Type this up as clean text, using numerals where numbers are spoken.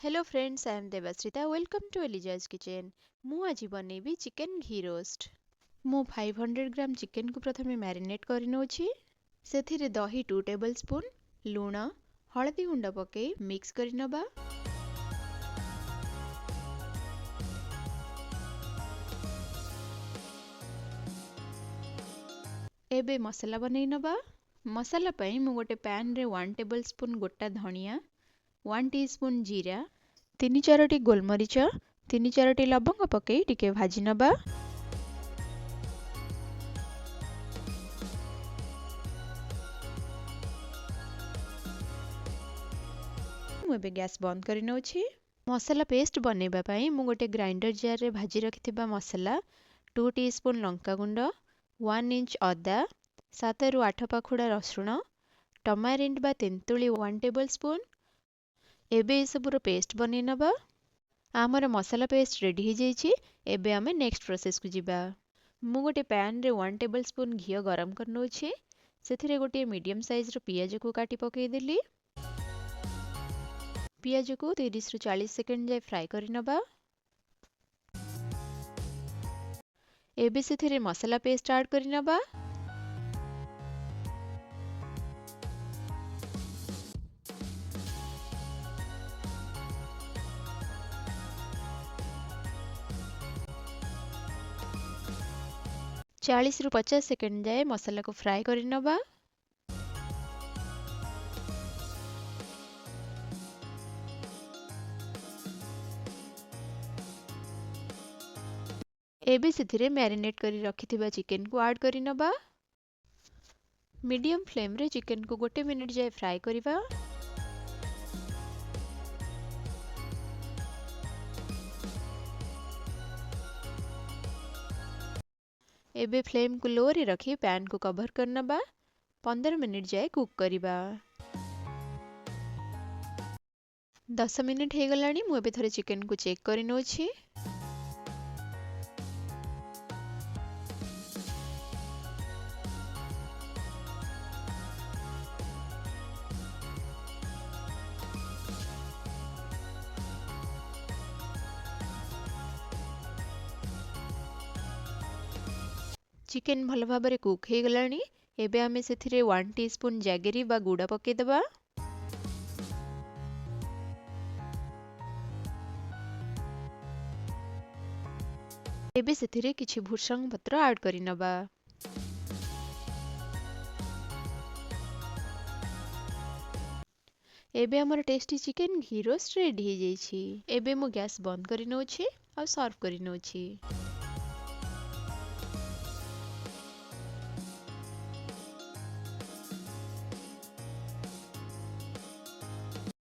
Hello friends, I am Devashrita. Welcome to एलिजाज kitchen. मु आज बनैबी चिकेन घी रोस्ट। मु 500 ग्राम चिकेन को प्रथमे मैरिनेट कर नउछि। सेथिरे दही 2 टेबल स्पून, लूण, हळदी गुंड पके मिक्स कर नबा। एबे मसाला बनै नबा। मसाला पई मु गोटे पैन रे 1 टेबल स्पून गोटा धनिया, 1 टीस्पून जीरा, 3-4टी गोलमरीच, 3-4टी लवंग पके टिके भाजी नबा। मु एबे गैस बंद कर नउछि। मसाला पेस्ट बनैबा पई मु गोटे ग्राइंडर जार रे भाजी रखिथिबा मसाला, 2 टीस्पून लंका गुंड, 1 इंच अदा, 7 रु 8 पाखुड़ा रसुण, टमारिंड बा तेंतुली 1 टेबल स्पून। एबे ए सबुर पेस्ट बनै नबा। आमर मसाला पेस्ट रेडी हो जाइछि। एबे आमे नेक्स्ट प्रोसेस को जिबा। मु गोटे पैन रे 1 टेबल स्पून घी गरम कर नउछि। सेथिरे गोटे मीडियम साइज रो पियाज को काटी पके देली। पियाज को 30 रु 40 सेकंड जाय फ्राई कर नबा। एबे सेथिरे मसाला पेस्ट ऐड कर नबा। चालीस रु 50 सेकंड जाए मसाला को फ्राई कर नबा। एबे सेथिरे मैरिनेट करी रखिथिबा चिकेन को ऐड करि नबा। मीडियम फ्लेम रे चिकेन को 1 मिनिट जाए फ्राई करिबा। एबे फ्लेम को लो रे रखी पैन को कवर कर नबा। 15 मिनिट जाए कुक करिबा। 10 मिनिट हे गलानी। मु एबे थरे चिकेन को चेक करि नउछि। चिकेन भल भाबरे कुक हे गलानी। एबे आमे सेथिरे 1 टीस्पून जैगरी बा गुड़ा पके दबा। एबे सेथिरे किछि भुसंग पत्र ऐड करि नबा। एबे हमर टेस्टी चिकेन घी रोस्ट रेडी हो जाइछि। एबे मु गैस बंद करि नउछि आ सर्व करि नउछि।